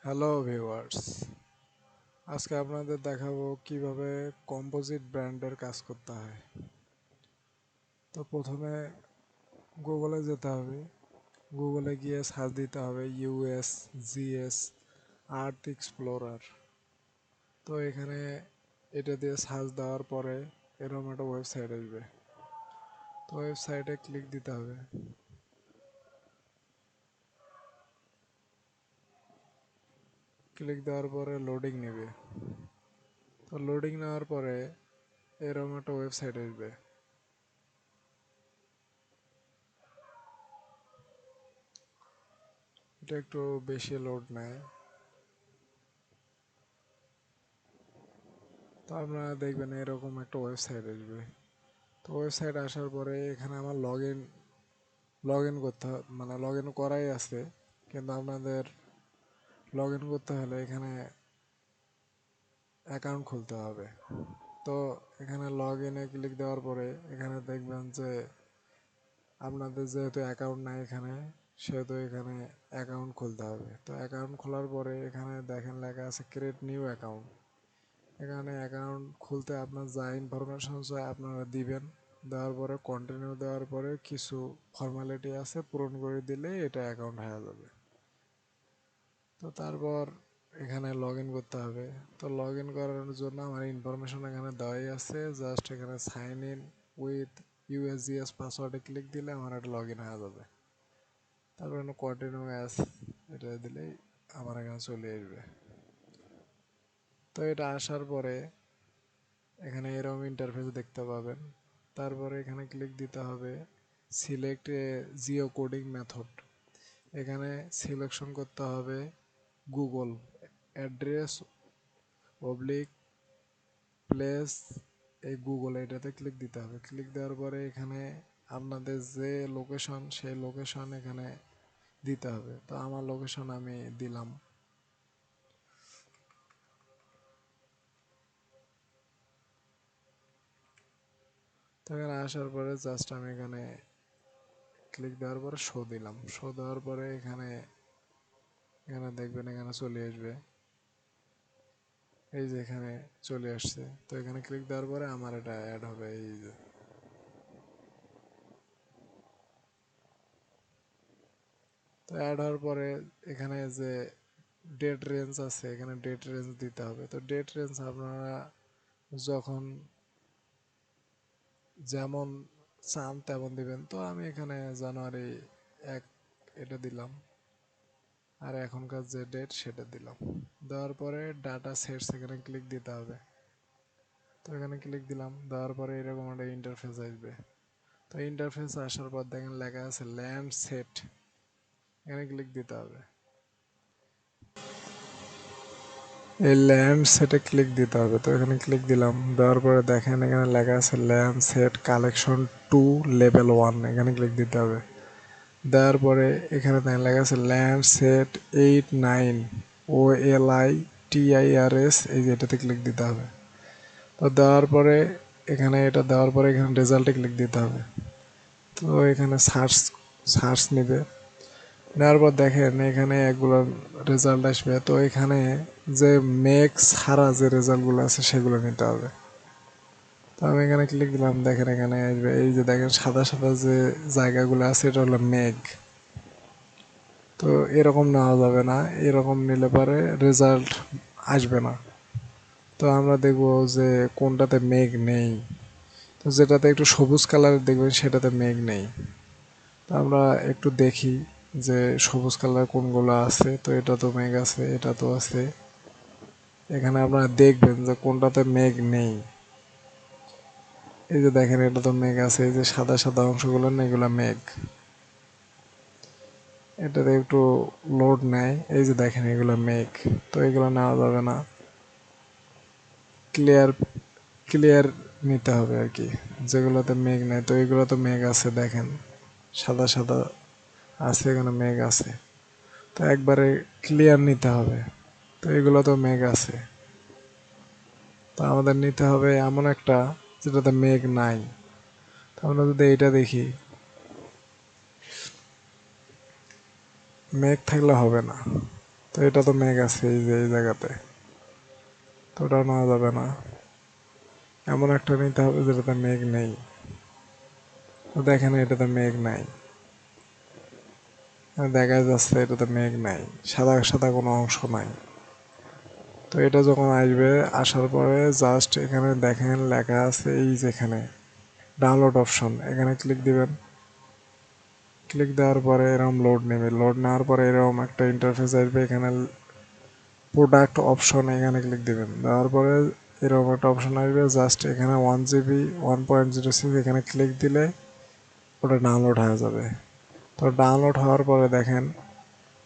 Hello viewers, আজকে আপনাদের দেখাবো কিভাবে কম্পোজিট ব্র্যান্ডের কাজ করতে হয়। তো প্রথমে গুগলে যেতে হবে। গুগলে গিয়ে সার্চ দিতে হবে USGS আর্থ এক্সপ্লোরার। তো এখানে এটা দিয়ে সার্চ দেওয়ার পরে এরকম একটা ওয়েবসাইট আসবে। তো ওয়েবসাইটে ক্লিক দিতে হবে। ক্লিক দেওয়ার পরে লোডিং নেবে। তো লোডিং নেওয়ার পরে এরকম একটা ওয়েবসাইট আসবে। এটা একটু বেশি লোড নেয়। তো আপনারা দেখবেন এরকম একটা ওয়েবসাইট আসবে। তো ওয়েবসাইট আসার পরে এখানে আমার লগ ইন করতে মানে লগ ইন করাই আছে, কিন্তু আপনাদের লগ ইন করতে হলে এখানে অ্যাকাউন্ট খুলতে হবে। তো এখানে লগ ইনে ক্লিক দেওয়ার পরে এখানে দেখবেন যে আপনাদের যেহেতু অ্যাকাউন্ট নাই এখানে, সেহেতু এখানে অ্যাকাউন্ট খুলতে হবে। তো অ্যাকাউন্ট খোলার পরে এখানে দেখেন লেখা আছে ক্রিয়েট নিউ অ্যাকাউন্ট। এখানে অ্যাকাউন্ট খুলতে আপনার যা ইনফরমেশন চাই আপনারা দিবেন। দেওয়ার পরে কন্টিনিউ দেওয়ার পরে কিছু ফর্মালিটি আছে, পূরণ করে দিলে এটা অ্যাকাউন্ট হয়ে যাবে। তো তারপর এখানে লগ ইন করতে হবে। তো লগ ইন করার জন্য আমার ইনফরমেশন এখানে দেওয়াই আছে, জাস্ট এখানে সাইন ইন উইথ ইউএসজিএস পাসওয়ার্ডে ক্লিক দিলে আমার এটা লগ ইন হয়ে যাবে। তারপর কন্টিনিউ অ্যাজ এটা দিলেই আমার এখানে চলে আসবে। তো এটা আসার পরে এখানে এরকম ইন্টারফেস দেখতে পাবেন। তারপরে এখানে ক্লিক দিতে হবে সিলেক্ট এ জিও কোডিং মেথড। এখানে সিলেকশন করতে হবে গুগল অ্যাড্রেস অবলিক প্লেস, এই গুগল এটাতে ক্লিক দিতে হবে। ক্লিক দেওয়ার পরে এখানে আপনাদের যে লোকেশন সেই লোকেশন এখানে দিতে হবে। তো আমার লোকেশন আমি দিলাম। তো এখানে আসার পরে জাস্ট আমি এখানে ক্লিক দেওয়ার পরে শো দিলাম। শো দেওয়ার পরে এখানে এখানে দেখবেন এখানে চলে আসবে, এই যে এখানে চলে আসছে। তো এখানে ক্লিক দেওয়ার পরে আমার এটা অ্যাড হবে। এই যে তো অ্যাড হওয়ার পরে এখানে যে ডেট রেঞ্জ আছে এখানে ডেট রেঞ্জ দিতে হবে। তো ডেট রেঞ্জ আপনারা যখন যেমন চান তেমন দিবেন। তো আমি এখানে জানুয়ারি 1 এটা দিলাম, আর এখনকার যে ডেট সেটা দিলাম। দেওয়ার পরে ডাটা সেটস এখানে ক্লিক দিতে হবে। তো এখানে ক্লিক দিলাম, দেওয়ার পরে এরকম একটা ইন্টারফেস আসবে। তো ইন্টারফেস আসার পর দেখেন লেখা আছে ল্যান্ড সেট, এখানে ক্লিক দিতে হবে। এই ল্যান্ড সেটে ক্লিক দিতে হবে। তো এখানে ক্লিক দিলাম, দেওয়ার পরে দেখেন এখানে লেখা আছে ল্যান্ড সেট কালেকশন 2 লেভেল 1, এখানে ক্লিক দিতে হবে। দেওয়ার পরে এখানে দেখেন লেখা আছে ল্যান্ড সেট 89 OLITIRS, এই যে এটাতে ক্লিক দিতে হবে। তো দেওয়ার পরে এটা দেওয়ার পরে এখানে রেজাল্টে ক্লিক দিতে হবে। তো এখানে সার্চ সার্চ নেবে। নেওয়ার পর দেখেন এখানে এগুলো রেজাল্ট আসবে। তো এখানে যে মেক ছাড়া যে রেজাল্টগুলো আছে সেগুলো নিতে হবে। তো আমি এখানে ক্লিক দিলাম, দেখেন এখানে আসবে এই যে দেখেন সাদা সাদা যে জায়গাগুলো আছে এটা হলো মেঘ। তো এরকম নেওয়া যাবে না, এরকম নিলে পরে রেজাল্ট আসবে না। তো আমরা দেখব যে কোনটাতে মেঘ নেই। তো যেটাতে একটু সবুজ কালারের দেখবেন সেটাতে মেঘ নেই। তো আমরা একটু দেখি যে সবুজ কালার কোনগুলো আছে। তো এটা তো মেঘ আছে, এটা তো আছে। এখানে আপনারা দেখবেন যে কোনটাতে মেঘ নেই। এই যে দেখেন এটা তো মেঘ আছে, এই যে সাদা সাদা অংশগুলো না এগুলো মেঘ। এটাতে একটু লোড নেয়, এই যে দেখেন এগুলো মেঘ। তো এগুলো নেওয়া যাবে না, ক্লিয়ার ক্লিয়ার নিতে হবে আর কি। যেগুলোতে মেঘ নেই, তো এগুলো তো মেঘ আছে দেখেন সাদা সাদা আছে, এখানে মেঘ আছে। তো একবারে ক্লিয়ার নিতে হবে। তো এগুলো তো মেঘ আছে, তো আমাদের নিতে হবে এমন একটা যেটাতে মেঘ নাই। তো আমরা যদি এইটা দেখি, মেঘ থাকলে হবে না। তো তো এটা তো মেঘ আছে এই যে এই জায়গাতে, তো ওটা নেওয়া যাবে না, এমন একটা নিতে হবে যেটাতে মেঘ নেই। তো দেখেন এটাতে মেঘ নাই, দেখা যাচ্ছে এটাতে মেঘ নাই, সাদা সাদা কোনো অংশ নাই। তো এটা যখন আসবে, আসার পরে জাস্ট এখানে দেখেন লেখা আছে এই যেখানে ডাউনলোড অপশন, এখানে ক্লিক দিবেন। ক্লিক দেওয়ার পরে এরকম লোড নেবে, লোড নেওয়ার পরে এরকম একটা ইন্টারফেস আসবে, এখানে প্রোডাক্ট অপশন এখানে ক্লিক দিবেন। দেওয়ার পরে এরকম একটা অপশন আসবে, জাস্ট এখানে 1 GB 1.06 এখানে ক্লিক দিলে ওটা ডাউনলোড হয়ে যাবে। তো ডাউনলোড হওয়ার পরে দেখেন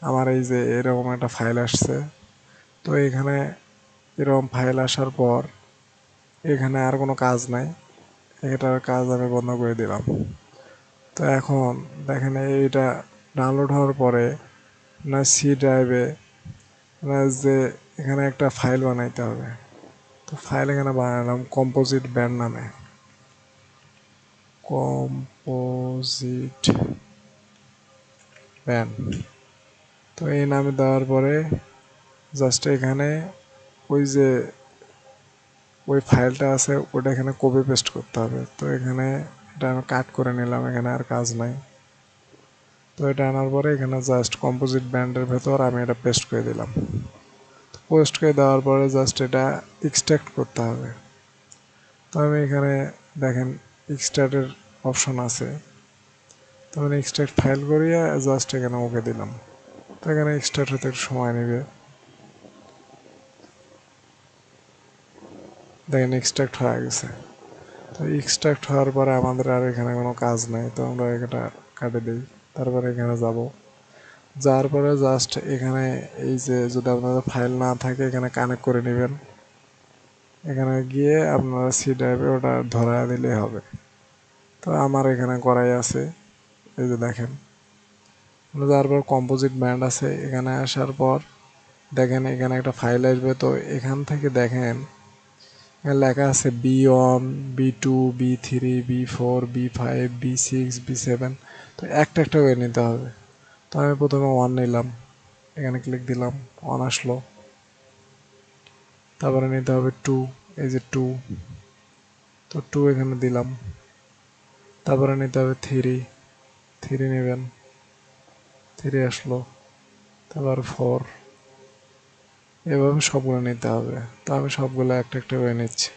আমার এই যে এরকম একটা ফাইল আসছে। তো এখানে এরকম ফাইল আসার পর এখানে আর কোনো কাজ নাই, এটার কাজ আমি বন্ধ করে দিলাম। তো এখন দেখেন এইটা ডাউনলোড হওয়ার পরে না সি ড্রাইভে না যে এখানে একটা ফাইল বানাইতে হবে। তো ফাইল এখানে বানালাম কম্পোজিট ব্যান্ড নামে, কম্পোজিট ব্যান্ড। তো এই নামে দেওয়ার পরে জাস্ট এখানে ওই যে ওই ফাইলটা আছে ওটা এখানে কপি পেস্ট করতে হবে। তো এখানে এটা আমি কাট করে নিলাম, এখানে আর কাজ নাই। তো এটা আনার পরে এখানে জাস্ট কম্পোজিট ব্যান্ডের ভেতর আমি এটা পেস্ট করে দিলাম। পেস্ট করে দেওয়ার পরে জাস্ট এটা এক্সট্রাক্ট করতে হবে। তো আমি এখানে দেখেন এক্সট্রাক্টের অপশন আছে, তো আমি এক্সট্রাক্ট ফাইল করিয়ে জাস্ট এখানে ওকে দিলাম। তো এখানে এক্সট্রাক্ট হতে একটু সময় নেবে। দেখেন এক্সট্রাক্ট হয়ে গেছে। তো এক্সট্রাক্ট হওয়ার পরে আমাদের আর এখানে কোনো কাজ নেই, তো আমরা এটা কাটে দিই। তারপরে এখানে যাব, যাওয়ার পরে জাস্ট এখানে এই যে যদি আপনাদের ফাইল না থাকে এখানে কানেক্ট করে নেবেন। এখানে গিয়ে আপনারা সি ড্রাইভে ওটা ধরা দিলেই হবে। তো আমার এখানে করাই আছে, এই যে দেখেন। যাওয়ার পর কম্পোজিট ব্যান্ড আছে, এখানে আসার পর দেখেন এখানে একটা ফাইল আসবে। তো এখান থেকে দেখেন এখানে লেখা আছে B1 B2 B3 B4 B5 B6 B7। তো একটা একটা করে নিতে হবে। তো আমি প্রথমে 1 নিলাম, এখানে ক্লিক দিলাম, 1 আসলো। তারপরে নিতে হবে 2, এই যে 2, তো 2 এখানে দিলাম। তারপরে নিতে হবে 3, 3 নেবেন, 3 আসলো। তারপর 4, এভাবে সবগুলো নিতে হবে। তো আমি সবগুলো একটা একটা করে নিচ্ছি।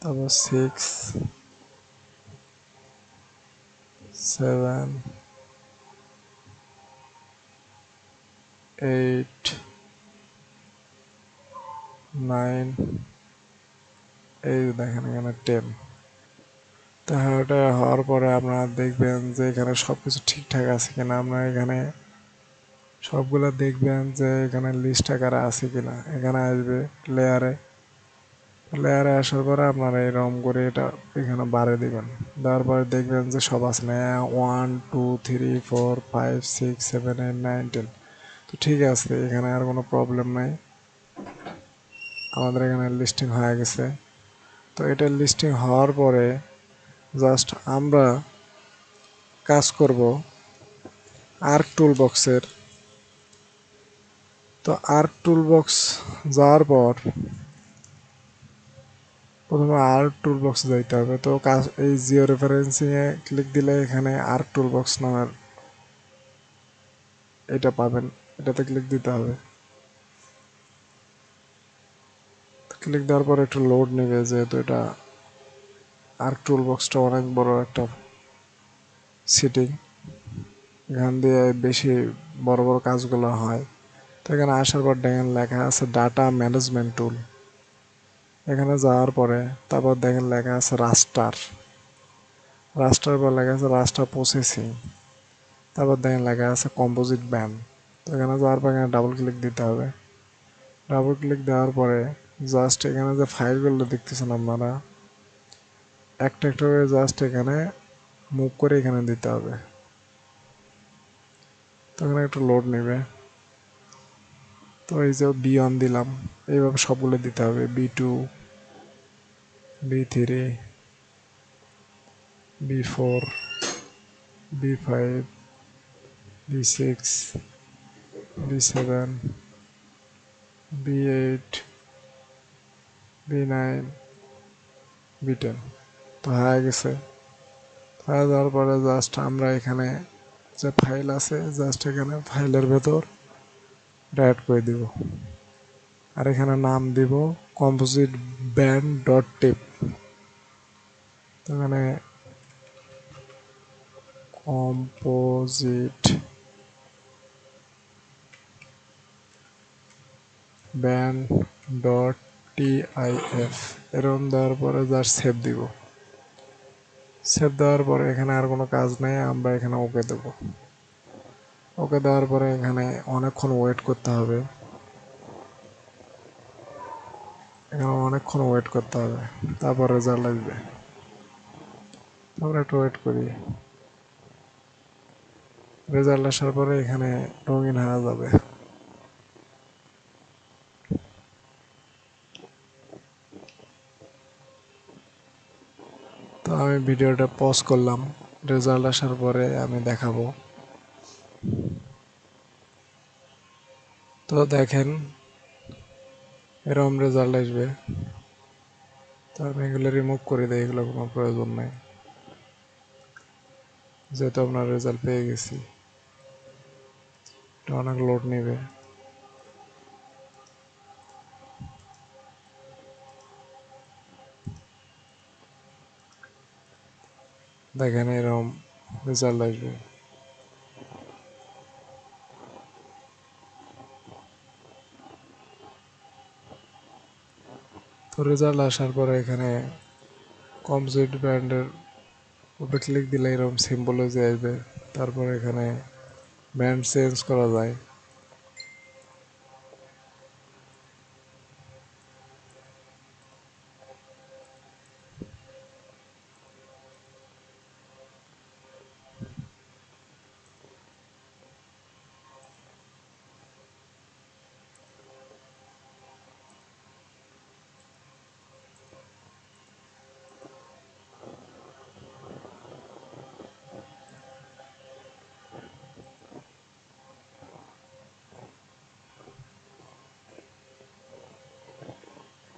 তারপর 6 7 8 9, এই দেখেন এখানে 10। তো এটা হওয়ার পরে আপনারা দেখবেন যে এখানে সবকিছু ঠিকঠাক আছে কিনা। আপনারা এখানে সবগুলো দেখবেন যে এখানে লিস্ট আকারে আছে কিনা। এখানে আসবে লেয়ারে, লেয়ারে আসার পরে আপনারা এরকম করে এটা এখানে বাড়ে দিবেন। দেওয়ার পরে দেখবেন যে সব আছে না, 1 2 3 4 5 6 7 8 9 10। তো ঠিক আছে, এখানে আর কোনো প্রবলেম নাই, আমাদের এখানে লিস্টিং হয়ে গেছে। তো এটা লিস্টিং হওয়ার পরে জাস্ট আমরা কাজ করব আর্ক টুল বক্সের। তো আর্ক টুল বক্স যাওয়ার পর প্রথমে আর্ক টুল বক্স যাইতে হবে। তো কাজ এই জিও রেফারেন্সিংয়ে ক্লিক দিলে এখানে আর্ক টুল বক্স নামের এটা পাবেন, এটাতে ক্লিক দিতে হবে। ক্লিক দেওয়ার পর একটু লোড নেবে, যেহেতু এটা আর্ক টুল বক্সটা অনেক বড় একটা সিটিং, এখান দিয়ে বেশি বড় বড় কাজগুলো হয়। তো এখানে আসার পর দেখেন লেখা আছে ডাটা ম্যানেজমেন্ট টুল, এখানে যাওয়ার পরে তারপর দেখেন লেখা আছে রাস্টার, রাস্টার পর লেখা আছে রাস্টার প্রসেসিং। তারপর দেখেন লেখা আছে কম্পোজিট ব্যান্ড। তো এখানে যাওয়ার পর এখানে ডাবল ক্লিক দিতে হবে। ডাবল ক্লিক দেওয়ার পরে জাস্ট এখানে যে ফাইলগুলো দেখতেছেন আপনারা একটা একটা করে জাস্ট এখানে মুভ করে এখানে দিতে হবে। তো এখানে একটু লোড নেবে। তো এই যে B1 দিলাম, এইভাবে সবগুলো দিতে হবে, B2 B3 B4 B5 B6, B7, B8, B9, B10 তো হয়ে গেছে। হয়ে যাওয়ার পরে জাস্ট আমরা এখানে যে ফাইল আছে জাস্ট এখানে ফাইলের ভেতর অ্যাড করে দিব, আর এখানে নাম দিব কম্পোজিট ব্যান্ড ডট টিপ। এখানে কম্পোজিট ব্যান্ড ডট টিআইএফ এরকম দেওয়ার পরে জাস্ট সেভ দিব। সেভ দেওয়ার পরে এখানে আর কোনো কাজ নেই, আমরা এখানে ওকে দেব। ওকে দেওয়ার পরে এখানে অনেকক্ষণ ওয়েট করতে হবে, এখানে অনেকক্ষণ ওয়েট করতে হবে, তারপর রেজাল্ট আসবে। আমরা একটু ওয়েট করি, রেজাল্ট আসার পরে এখানে রঙিন হয়ে যাবে। তো আমি ভিডিওটা পজ করলাম, রেজাল্ট আসার পরে আমি দেখাবো। তো দেখেন এরকম রেজাল্ট আসবে। তো আমি এগুলো রিমুভ করে দিই, এগুলো কোনো প্রয়োজন নেই, যেহেতু আপনার রেজাল্ট পেয়ে গেছি। এটা অনেক লোড নেবে। দেখেন এরকম রেজাল্ট আসবে। তো রেজাল্ট আসার পরে এখানে কমপ্লিট ব্র্যান্ডের উপরে ক্লিক দিলে এরকম সিম্বলজি আসবে। তারপর এখানে ব্র্যান্ড চেঞ্জ করা যায়।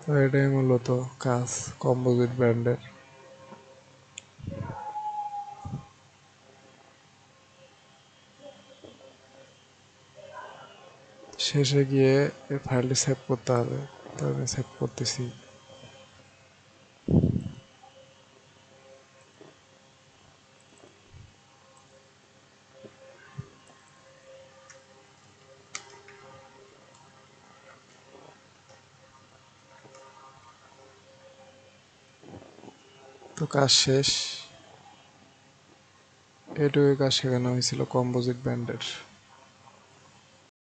তো এটাই মূলত কাজ কম্পোজিট ব্র্যান্ডের। শেষে গিয়ে এই ফাইলটি সেভ করতে হবে, তো আমি সেভ করতেছি। তো কাজ শেষ, এটুকুই কাজ শেখানো হয়েছিল কম্পোজিট ব্র্যান্ডের।